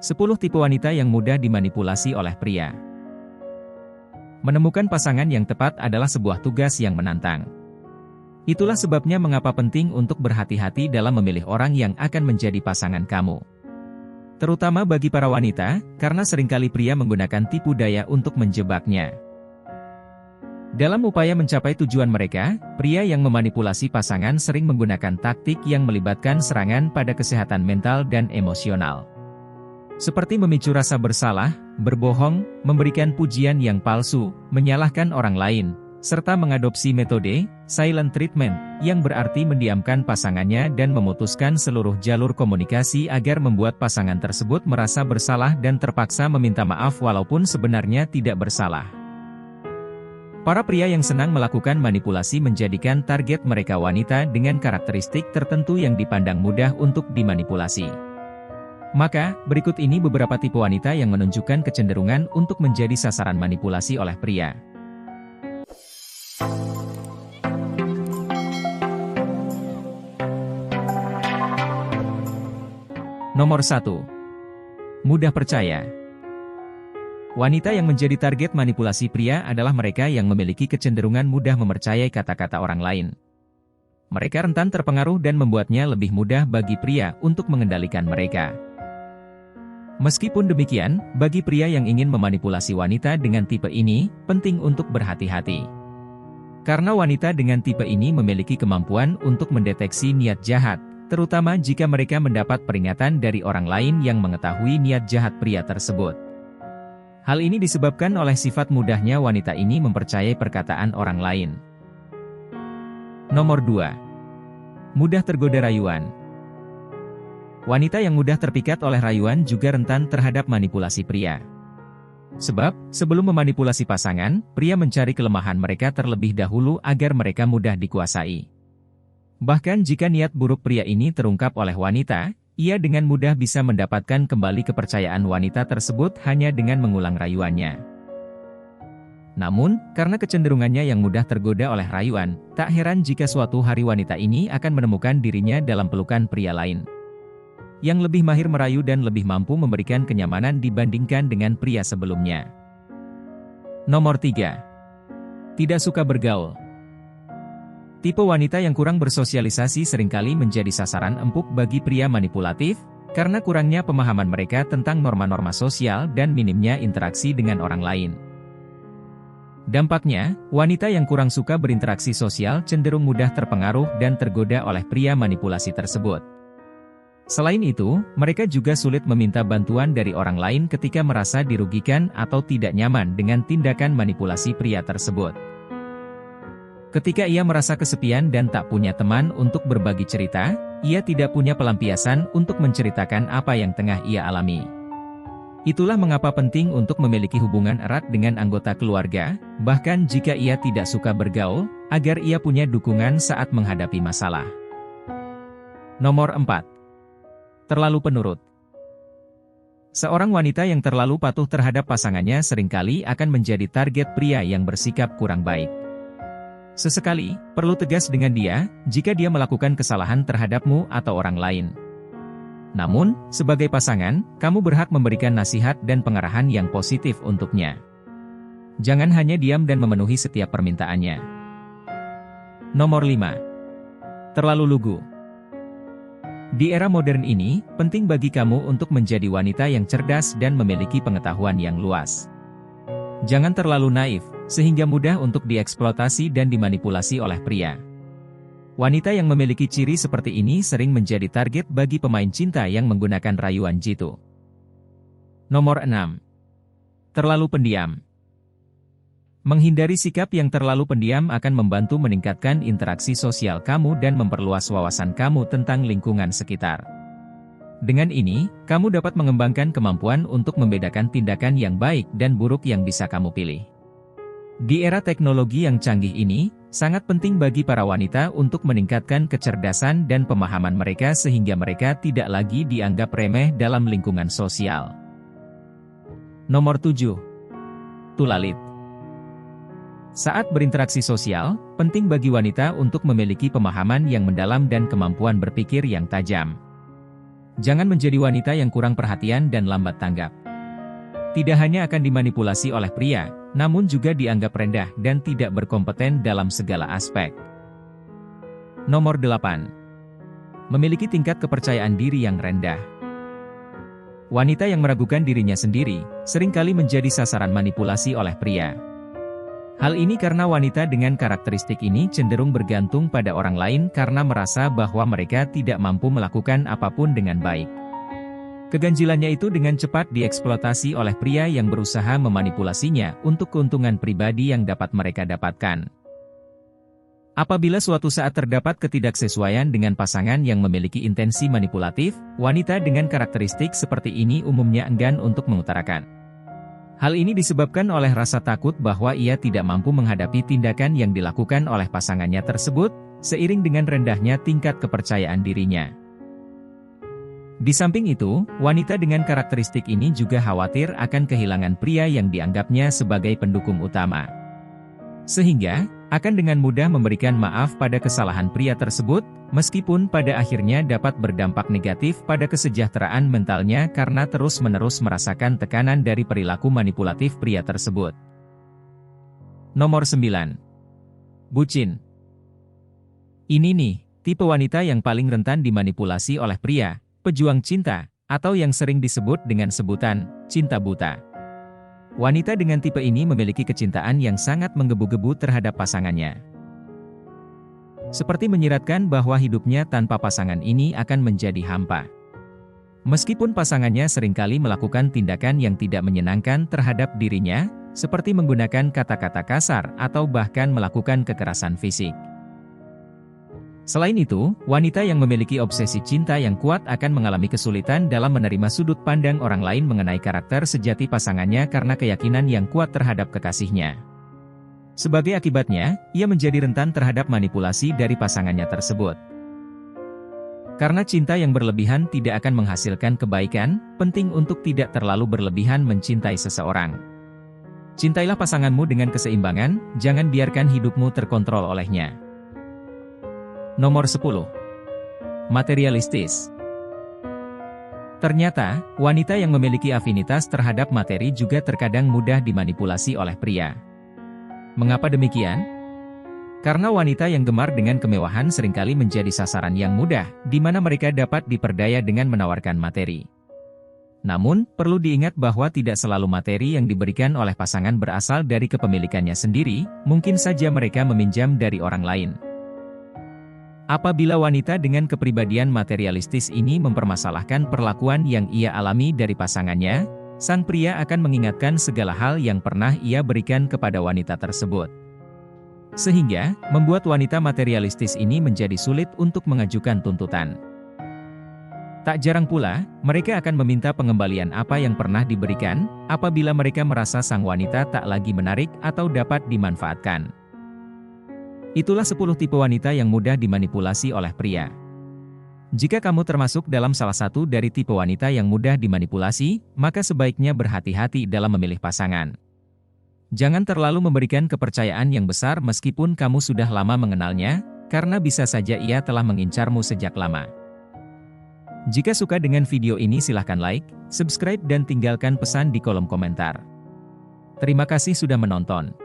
10 tipe wanita yang mudah dimanipulasi oleh pria. Menemukan pasangan yang tepat adalah sebuah tugas yang menantang. Itulah sebabnya mengapa penting untuk berhati-hati dalam memilih orang yang akan menjadi pasangan kamu. Terutama bagi para wanita, karena seringkali pria menggunakan tipu daya untuk menjebaknya. Dalam upaya mencapai tujuan mereka, pria yang memanipulasi pasangan sering menggunakan taktik yang melibatkan serangan pada kesehatan mental dan emosional. Seperti memicu rasa bersalah, berbohong, memberikan pujian yang palsu, menyalahkan orang lain, serta mengadopsi metode silent treatment, yang berarti mendiamkan pasangannya dan memutuskan seluruh jalur komunikasi agar membuat pasangan tersebut merasa bersalah dan terpaksa meminta maaf walaupun sebenarnya tidak bersalah. Para pria yang senang melakukan manipulasi menjadikan target mereka wanita dengan karakteristik tertentu yang dipandang mudah untuk dimanipulasi. Maka, berikut ini beberapa tipe wanita yang menunjukkan kecenderungan untuk menjadi sasaran manipulasi oleh pria. Nomor 1. Mudah percaya. Wanita yang menjadi target manipulasi pria adalah mereka yang memiliki kecenderungan mudah mempercayai kata-kata orang lain. Mereka rentan terpengaruh dan membuatnya lebih mudah bagi pria untuk mengendalikan mereka. Meskipun demikian, bagi pria yang ingin memanipulasi wanita dengan tipe ini, penting untuk berhati-hati. Karena wanita dengan tipe ini memiliki kemampuan untuk mendeteksi niat jahat, terutama jika mereka mendapat peringatan dari orang lain yang mengetahui niat jahat pria tersebut. Hal ini disebabkan oleh sifat mudahnya wanita ini mempercayai perkataan orang lain. Nomor 2. Mudah tergoda rayuan. Wanita yang mudah terpikat oleh rayuan juga rentan terhadap manipulasi pria. Sebab, sebelum memanipulasi pasangan, pria mencari kelemahan mereka terlebih dahulu agar mereka mudah dikuasai. Bahkan jika niat buruk pria ini terungkap oleh wanita, ia dengan mudah bisa mendapatkan kembali kepercayaan wanita tersebut hanya dengan mengulang rayuannya. Namun, karena kecenderungannya yang mudah tergoda oleh rayuan, tak heran jika suatu hari wanita ini akan menemukan dirinya dalam pelukan pria lain yang lebih mahir merayu dan lebih mampu memberikan kenyamanan dibandingkan dengan pria sebelumnya. Nomor 3. Tidak suka bergaul. Tipe wanita yang kurang bersosialisasi seringkali menjadi sasaran empuk bagi pria manipulatif, karena kurangnya pemahaman mereka tentang norma-norma sosial dan minimnya interaksi dengan orang lain. Dampaknya, wanita yang kurang suka berinteraksi sosial cenderung mudah terpengaruh dan tergoda oleh pria manipulasi tersebut. Selain itu, mereka juga sulit meminta bantuan dari orang lain ketika merasa dirugikan atau tidak nyaman dengan tindakan manipulasi pria tersebut. Ketika ia merasa kesepian dan tak punya teman untuk berbagi cerita, ia tidak punya pelampiasan untuk menceritakan apa yang tengah ia alami. Itulah mengapa penting untuk memiliki hubungan erat dengan anggota keluarga, bahkan jika ia tidak suka bergaul, agar ia punya dukungan saat menghadapi masalah. Nomor 4. Terlalu penurut. Seorang wanita yang terlalu patuh terhadap pasangannya seringkali akan menjadi target pria yang bersikap kurang baik. Sesekali, perlu tegas dengan dia, jika dia melakukan kesalahan terhadapmu atau orang lain. Namun, sebagai pasangan, kamu berhak memberikan nasihat dan pengarahan yang positif untuknya. Jangan hanya diam dan memenuhi setiap permintaannya. Nomor 5. Terlalu lugu. Di era modern ini, penting bagi kamu untuk menjadi wanita yang cerdas dan memiliki pengetahuan yang luas. Jangan terlalu naif, sehingga mudah untuk dieksploitasi dan dimanipulasi oleh pria. Wanita yang memiliki ciri seperti ini sering menjadi target bagi pemain cinta yang menggunakan rayuan jitu. Nomor 6. Terlalu pendiam. Menghindari sikap yang terlalu pendiam akan membantu meningkatkan interaksi sosial kamu dan memperluas wawasan kamu tentang lingkungan sekitar. Dengan ini, kamu dapat mengembangkan kemampuan untuk membedakan tindakan yang baik dan buruk yang bisa kamu pilih. Di era teknologi yang canggih ini, sangat penting bagi para wanita untuk meningkatkan kecerdasan dan pemahaman mereka sehingga mereka tidak lagi dianggap remeh dalam lingkungan sosial. Nomor 7. Tulalit. Saat berinteraksi sosial, penting bagi wanita untuk memiliki pemahaman yang mendalam dan kemampuan berpikir yang tajam. Jangan menjadi wanita yang kurang perhatian dan lambat tanggap. Tidak hanya akan dimanipulasi oleh pria, namun juga dianggap rendah dan tidak berkompeten dalam segala aspek. Nomor 8. Memiliki tingkat kepercayaan diri yang rendah. Wanita yang meragukan dirinya sendiri, seringkali menjadi sasaran manipulasi oleh pria. Hal ini karena wanita dengan karakteristik ini cenderung bergantung pada orang lain karena merasa bahwa mereka tidak mampu melakukan apapun dengan baik. Keganjilannya itu dengan cepat dieksploitasi oleh pria yang berusaha memanipulasinya untuk keuntungan pribadi yang dapat mereka dapatkan. Apabila suatu saat terdapat ketidaksesuaian dengan pasangan yang memiliki intensi manipulatif, wanita dengan karakteristik seperti ini umumnya enggan untuk mengutarakan. Hal ini disebabkan oleh rasa takut bahwa ia tidak mampu menghadapi tindakan yang dilakukan oleh pasangannya tersebut, seiring dengan rendahnya tingkat kepercayaan dirinya. Di samping itu, wanita dengan karakteristik ini juga khawatir akan kehilangan pria yang dianggapnya sebagai pendukung utama. Sehingga, akan dengan mudah memberikan maaf pada kesalahan pria tersebut, meskipun pada akhirnya dapat berdampak negatif pada kesejahteraan mentalnya karena terus-menerus merasakan tekanan dari perilaku manipulatif pria tersebut. Nomor 9. Bucin. Ini nih, tipe wanita yang paling rentan dimanipulasi oleh pria, pejuang cinta, atau yang sering disebut dengan sebutan, cinta buta. Wanita dengan tipe ini memiliki kecintaan yang sangat menggebu-gebu terhadap pasangannya. Seperti menyiratkan bahwa hidupnya tanpa pasangan ini akan menjadi hampa. Meskipun pasangannya seringkali melakukan tindakan yang tidak menyenangkan terhadap dirinya, seperti menggunakan kata-kata kasar atau bahkan melakukan kekerasan fisik. Selain itu, wanita yang memiliki obsesi cinta yang kuat akan mengalami kesulitan dalam menerima sudut pandang orang lain mengenai karakter sejati pasangannya karena keyakinan yang kuat terhadap kekasihnya. Sebagai akibatnya, ia menjadi rentan terhadap manipulasi dari pasangannya tersebut. Karena cinta yang berlebihan tidak akan menghasilkan kebaikan, penting untuk tidak terlalu berlebihan mencintai seseorang. Cintailah pasanganmu dengan keseimbangan, jangan biarkan hidupmu terkontrol olehnya. Nomor 10. Materialistis. Ternyata, wanita yang memiliki afinitas terhadap materi juga terkadang mudah dimanipulasi oleh pria. Mengapa demikian? Karena wanita yang gemar dengan kemewahan seringkali menjadi sasaran yang mudah, di mana mereka dapat diperdaya dengan menawarkan materi. Namun, perlu diingat bahwa tidak selalu materi yang diberikan oleh pasangan berasal dari kepemilikannya sendiri, mungkin saja mereka meminjam dari orang lain. Apabila wanita dengan kepribadian materialistis ini mempermasalahkan perlakuan yang ia alami dari pasangannya, sang pria akan mengingatkan segala hal yang pernah ia berikan kepada wanita tersebut. Sehingga, membuat wanita materialistis ini menjadi sulit untuk mengajukan tuntutan. Tak jarang pula, mereka akan meminta pengembalian apa yang pernah diberikan, apabila mereka merasa sang wanita tak lagi menarik atau dapat dimanfaatkan. Itulah 10 tipe wanita yang mudah dimanipulasi oleh pria. Jika kamu termasuk dalam salah satu dari tipe wanita yang mudah dimanipulasi, maka sebaiknya berhati-hati dalam memilih pasangan. Jangan terlalu memberikan kepercayaan yang besar meskipun kamu sudah lama mengenalnya, karena bisa saja ia telah mengincarmu sejak lama. Jika suka dengan video ini silahkan like, subscribe dan tinggalkan pesan di kolom komentar. Terima kasih sudah menonton.